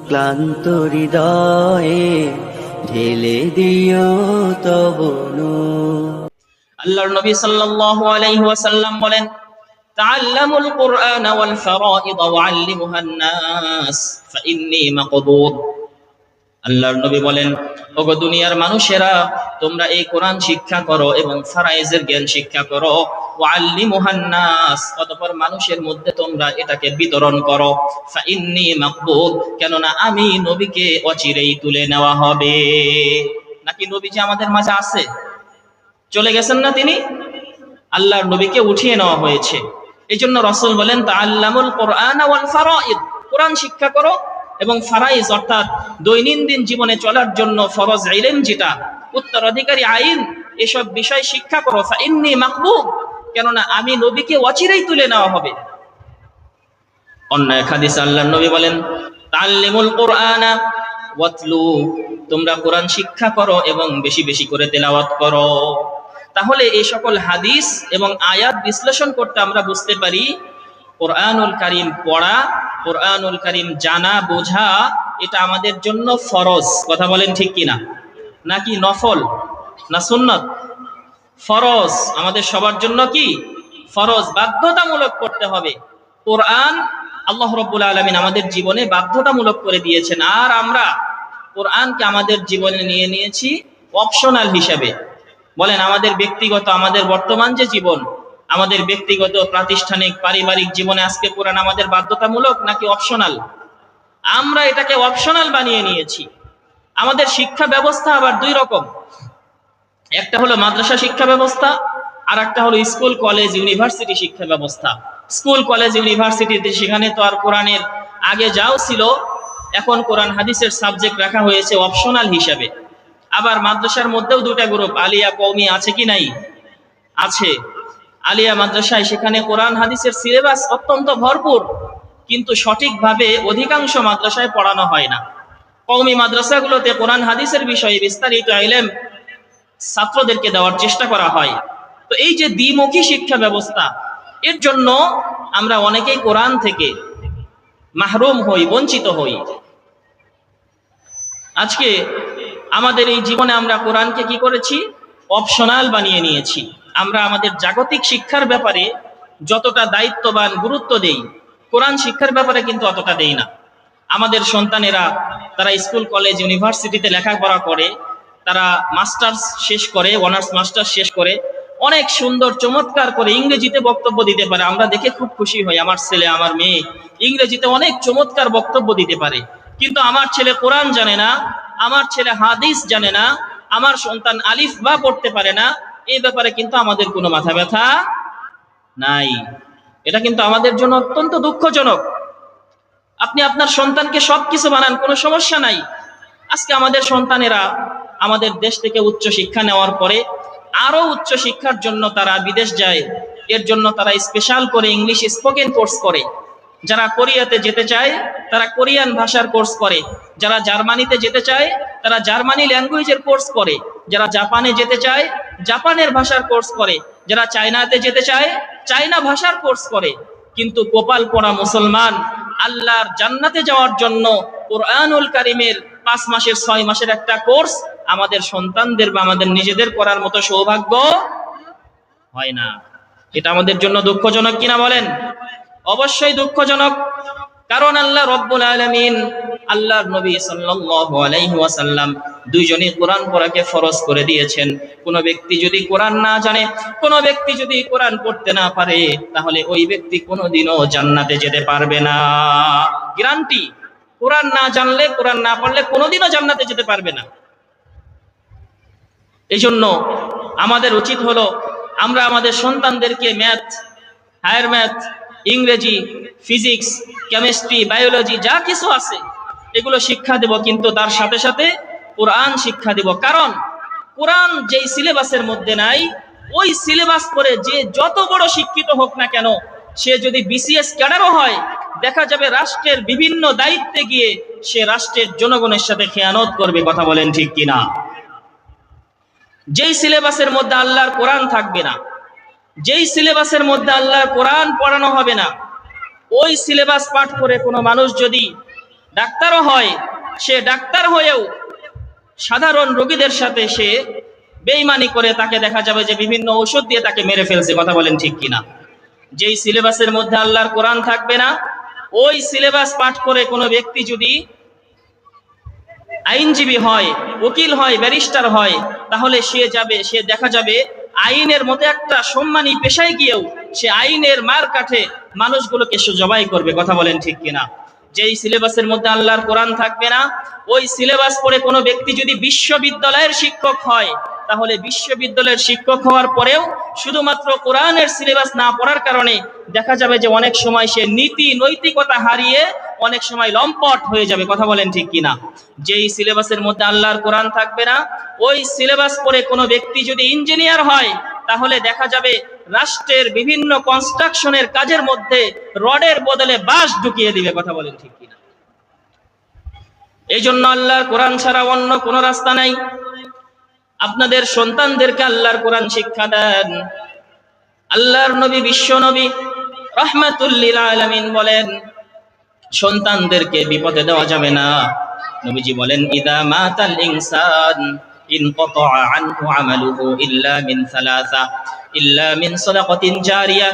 ক্লান্ত হৃদয়ে ঢেলে দিও তব নূর। আল্লাহর নবী সাল্লাল্লাহু আলাইহি ওয়াসাল্লাম বলেন, তাআল্লামুল কুরআন ওয়াল ফারাইদ ওয়াআল্লিমুহান নাস ফাইন্নী মাকবুদ। আল্লাহর নবী বলেন, ওগো দুনিয়ার মানুষেরা, তোমরা এই কোরআন শিক্ষা করো এবং ফারায়েজের জ্ঞান শিক্ষা করো, ওয়াআল্লিমুহান নাস, অতঃপর মানুষের মধ্যে তোমরা এটাকে বিতরণ করো, ফাইন্নী মাকবুদ, কেননা আমি নবীকে অচিরেই তুলে নেওয়া হবে। নাকি নবী যে আমাদের মাঝে আছে? চলে গেছেন না তিনি? আল্লাহর নবীকে উঠিয়ে নেওয়া হয়েছে। এই জন্য রাসূল বলেন, তাআল্লামুল কুরআন ওয়াল ফারাইদ, কোরআন শিক্ষা করো এবং ফারাইজ অর্থাৎ দৈনন্দিন জীবনে চলার জন্য ফরজ ইলম, যেটা উত্তরাধিকারী আইন, এসব বিষয় শিক্ষা করো, ফাইন্নী মাকবুদ, কেননা আমি নবীকে অচিরেই তুলে নেওয়া হবে। অন্য এক হাদিসে আল্লাহর নবী বলেন, তাআল্লিমুল কুরআনা ওয়াতলু, তোমরা কোরআন শিক্ষা করো এবং বেশি বেশি করে তেলাওয়াত করো। তাহলে এই সকল হাদিস এবং আয়াত বিশ্লেষণ করতে আমরা বুঝতে পারি, কোরআনুল কারীম পড়া, কোরআনুল কারীম জানা বোঝা, এটা আমাদের জন্য ফরজ। কথা বলেন ঠিক কিনা? নাকি নফল না সুন্নত? ফরজ, আমাদের সবার জন্য কি ফরজ, বাধ্যতামূলক করতে হবে। কোরআন আল্লাহ রাব্বুল আলামিন আমাদের জীবনে বাধ্যতামূলক করে দিয়েছেন, আর আমরা কোরআনকে আমাদের জীবনে নিয়ে নিয়েছি অপশনাল হিসাবে। বলেন, আমাদের ব্যক্তিগত, আমাদের বর্তমান যে জীবন, আমাদের ব্যক্তিগত, প্রাতিষ্ঠানিক, পারিবারিক জীবনে আজকে কোরআন আমাদের বাধ্যতামূলক নাকি অপশনাল? আমরা এটাকে অপশনাল বানিয়ে নিয়েছি। আমাদের শিক্ষা ব্যবস্থা আবার দুই রকম, একটা হলো মাদ্রাসা শিক্ষা ব্যবস্থা, আর একটা হলো স্কুল কলেজ ইউনিভার্সিটি শিক্ষা ব্যবস্থা। স্কুল কলেজ ইউনিভার্সিটিতে সেখানে তো আর কোরআনের আগে যাও ছিল, এখন কোরআন হাদিসের সাবজেক্ট রাখা হয়েছে অপশনাল হিসাবে। আবার মাদ্রাসার মধ্যেও দুটা গ্রুপ, আলিয়া কওমি আছে কি নাই? আছে। আলিয়া মাদ্রাসায় সেখানে কোরআন হাদিসের সিলেবাস অত্যন্ত ভরপুর, কিন্তু সঠিকভাবে অধিকাংশ মাদ্রাসায় পড়ানো হয় না। কওমি মাদ্রাসাগুলোতে কোরআন হাদিসের বিষয়ে বিস্তারিত ইলম ছাত্রদেরকে দেওয়ার চেষ্টা করা হয়। তো এই যে দ্বিমুখী শিক্ষা ব্যবস্থা, এর জন্য আমরা অনেকেই কোরআন থেকে মাহরুম হই, বঞ্চিত হই। আজকে আমাদের এই জীবনে আমরা কোরআনকে কি করেছি? অপশনাল বানিয়ে নিয়েছি। আমরা আমাদের জাগতিক শিক্ষার ব্যাপারে যতটা দায়িত্ববান, গুরুত্ব দেই, কোরআন শিক্ষার ব্যাপারে কিন্তু অতটা দেই না। আমাদের সন্তানেরা, তারা স্কুল কলেজ ইউনিভার্সিটিতে লেখাপড়া করে, তারা মাস্টার্স শেষ করে, অনার্স মাস্টার্স শেষ করে, অনেক সুন্দর চমৎকার করে ইংরেজিতে বক্তব্য দিতে পারে। আমরা দেখে খুব খুশি হই, আমার ছেলে, আমার মেয়ে ইংরেজিতে অনেক চমৎকার বক্তব্য দিতে পারে। কিন্তু আমার ছেলে কোরআন জানে না, আমার ছেলে হাদিস জানে না, আমার সন্তান আলিফ বা পড়তে পারে না, এই ব্যাপারে কিন্তু আমাদের কোনো মাথা ব্যথা নাই। এটা কিন্তু আমাদের জন্য অত্যন্ত দুঃখজনক। আপনি আপনার সন্তানকে সবকিছু বানান, কোনো সমস্যা নাই। আজকে আমাদের সন্তানেরা আমাদের দেশ থেকে উচ্চ শিক্ষা নেওয়ার পরে আরো উচ্চ শিক্ষার জন্য তারা বিদেশ যায়। এর জন্য তারা স্পেশাল করে ইংলিশ স্পোকেন কোর্স করে। যারা কোরিয়াতে যেতে চায় তারা কোরিয়ান ভাষার কোর্স করে, যারা জার্মানিতে যেতে চায় তারা জার্মানি ল্যাঙ্গুয়েজের কোর্স করে, যারা জাপানে যেতে চায় জাপানের ভাষার কোর্স করে, যারা চায়নাতে যেতে চায় চায়না ভাষার কোর্স করে। কিন্তু কপাল পোড়া মুসলমান, আল্লাহর জান্নাতে যাওয়ার জন্য কোরআনুল কারীমের 5 মাসের 6 মাসের একটা কোর্স আমাদের সন্তানদের বা আমাদের নিজেদের করার মতো সৌভাগ্য হয় না। এটা আমাদের জন্য দুঃখজনক কিনা বলেন? অবশ্যই দুঃখজনক। কারণ আল্লাহ রাব্বুল আলামিন, আল্লাহর নবী সাল্লাল্লাহু আলাইহি ওয়াসাল্লাম দুইজনই কোরআন পড়াকে ফরজ করে দিয়েছেন। কোন ব্যক্তি যদি কোরআন না জানে, কোন ব্যক্তি যদি কোরআন পড়তে না পারে, তাহলে ওই ব্যক্তি কোনোদিনও জান্নাতে যেতে পারবে না। গ্যারান্টি, কোরআন না জানলে, কোরআন না পড়লে কোনোদিনও জান্নাতে যেতে পারবে না। এই জন্য আমাদের উচিত হলো আমরা আমাদের সন্তানদেরকে ম্যাথ, হায়ার ম্যাথ, ইংরেজি, ফিজিক্স, কেমিস্ট্রি, বায়োলজি যা কিছু আছে এগুলো শিক্ষা দেব, কিন্তু তার সাথে সাথে কোরআন শিক্ষা দেব। কারণ কোরআন যেই সিলেবাসের মধ্যে নাই, ওই সিলেবাস করে যে যত বড় শিক্ষিত হোক না কেন, সে যদি বিসিএস ক্যাডারও হয়, দেখা যাবে রাষ্ট্রের বিভিন্ন দায়িত্বে গিয়ে সে রাষ্ট্রের জনগণের সাথে খেয়ানত করবে। কথা বলেন ঠিক কিনা? যেই সিলেবাসের মধ্যে আল্লাহর কোরআন থাকবে না, যেই সিলেবাসের মধ্যে আল্লাহর কোরআন পড়ানো হবে না, ওই সিলেবাস পাঠ করে কোনো মানুষ যদি ডাক্তারও হয়, সে ডাক্তার হয়েও সাধারণ রোগীদের সাথে সে বেঈমানি করে তাকে দেখা যাবে যে বিভিন্ন ঔষধ দিয়ে তাকে মেরে ফেলছে। কথা বলেন ঠিক কিনা? যেই সিলেবাসের মধ্যে আল্লাহর কোরআন থাকবে না, ওই সিলেবাস পাঠ করে কোনো ব্যক্তি যদি আইনজীবী হয়, উকিল হয়, ব্যারিস্টার হয়, তাহলে সে দেখা যাবে আইনের মতো একটা সম্মানী পেশায় গিয়েও সে আইনের মার কাঠে মানুষগুলোকে সে জবাই করবে। কথা বলেন ঠিক কিনা? যেই সিলেবাসের মধ্যে আল্লাহর কোরআন থাকবে না, ওই সিলেবাস পড়ে কোনো ব্যক্তি যদি বিশ্ববিদ্যালয়ের শিক্ষক হয়, তাহলে বিশ্ববিদ্যালয়ের শিক্ষক হওয়ার পরেও শুধুমাত্র কোরআনের সিলেবাস না পড়ার কারণে দেখা যাবে যে অনেক সময় সে নীতি নৈতিকতা হারিয়ে অনেক সময় লম্পট হয়ে যাবে। কথা বলেন ঠিক কিনা? যেই সিলেবাসের মধ্যে আল্লাহর কোরআন থাকবে না, ওই সিলেবাস পড়ে কোনো ব্যক্তি যদি ইঞ্জিনিয়ার হয়, তাহলে দেখা যাবে রাষ্ট্রের বিভিন্ন কনস্ট্রাকশনের কাজের মধ্যে রডের বদলে বাঁশ ঢুকিয়ে দিবে। কথা বলেন ঠিক কিনা? এই জন্য আল্লাহর কোরআন ছাড়া অন্য কোনো রাস্তা নাই। আপনাদের সন্তানদেরকে আল্লাহর কোরআন শিক্ষা দেন। আল্লাহর নবী, বিশ্ব নবী রাহমাতুল লিল আলামিন বলেন, সন্তানদেরকে বিপদে দেওয়া যাবে না। নবীজি বলেন, ইদা মাতাল ইনসান ইনকাতা আনহু আমালুহু ইল্লা মিন সালাসা, ইল্লা মিন সাদাকাতিন জারিয়া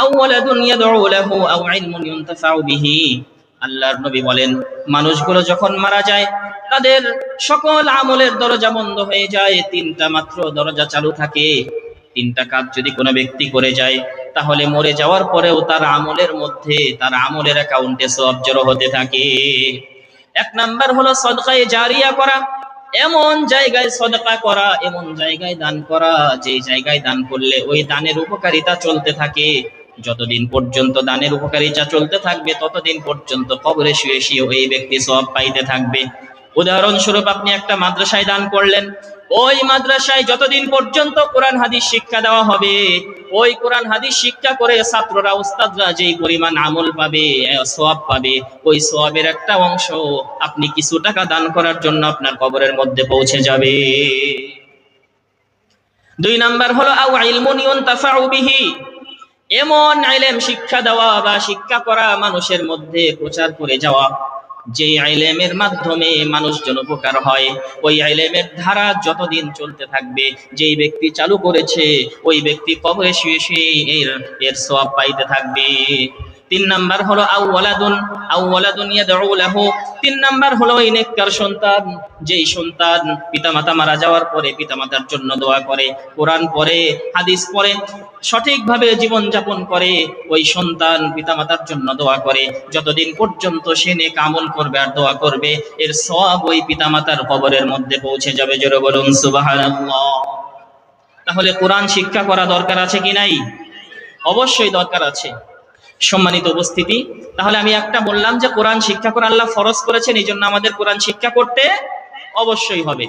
আও ওয়ালাদুন ইয়াদউ লাহু আও ইলমুন ইউনতাফাউ বিহি। আল্লাহর নবী বলেন, মানুষগুলো যখন মারা যায় তাদের সকল আমলের দরজা বন্ধ হয়ে যায়, তিনটা মাত্র দরজা চালু থাকে। তিনটা কাজ যদি কোনো ব্যক্তি করে যায়, তাহলে মরে যাওয়ার পরেও তার আমলের মধ্যে, তার আমলের অ্যাকাউন্টে সওয়াব জড়ো হতে থাকে। এক নাম্বার হলো সদকায়ে জারিয়া করা, এমন জায়গায় সদকা করা, এমন জায়গায় দান করা যে জায়গায় দান করলে ওই দানের উপকারিতা চলতে থাকে। যতদিন পর্যন্ত দানের উপকারিতা চলতে থাকবে, ততদিন পর্যন্ত কবরে শুয়ে শুয়ে ওই ব্যক্তি সওয়াব পাইতে থাকবে। উদাহরণস্বরূপ, আপনি একটা মাদ্রাসায় দান করলেন, ওই মাদ্রাসায় যতদিন পর্যন্ত কোরআন হাদিস শিক্ষা দেওয়া হবে, ওই কোরআন হাদিস শিক্ষা করে ছাত্ররা, উস্তাদরা যেই পরিমাণ আমল পাবে, সওয়াব পাবে, ওই সওয়াবের একটা অংশ আপনি কিছু টাকা দান করার জন্য আপনার কবরের মধ্যে পৌঁছে যাবে। দুই নাম্বার হলো আও ইলমুন ইউনতাফাউ বিহি, এমন ইলম শিক্ষা দেওয়া বা শিক্ষা করা, মানুষের মধ্যে প্রচার করে যাওয়া, যে ইলমের মাধ্যমে মানুষজন উপকার হয়। ওই ইলমের ধারা যতদিন চলতে থাকবে, যেই ব্যক্তি চালু করেছে ওই ব্যক্তি কবরে শুয়ে শুয়ে এর সওয়াব পাইতে থাকবে। তিন নাম্বার হলো আও ওয়ালাদুন ইয়াদউ লাহু, তিন নাম্বার হলো ওই নেককার সন্তান, যেই সন্তান পিতামাতা মারা যাওয়ার পরে পিতামাতার জন্য দোয়া করে, কোরআন পড়ে, হাদিস পড়ে, সঠিকভাবে জীবন যাপন করে, ওই সন্তান পিতামাতার জন্য দোয়া করে, যতদিন পর্যন্ত সে নেক আমল করবে আর দোয়া করবে, এর সওয়াব ওই পিতামাতার কবরের মধ্যে পৌঁছে যাবে। জোরে বলুন সুবহানাল্লাহ। তাহলে কোরআন শিক্ষা করা দরকার আছে কি নাই? অবশ্যই দরকার আছে। সম্মানিত উপস্থিতি, তাহলে আমি একটা বললাম যে কোরআন শিক্ষা করা আল্লাহ ফরজ করেছেন, এই জন্য আমাদের কোরআন শিক্ষা করতে অবশ্যই হবে।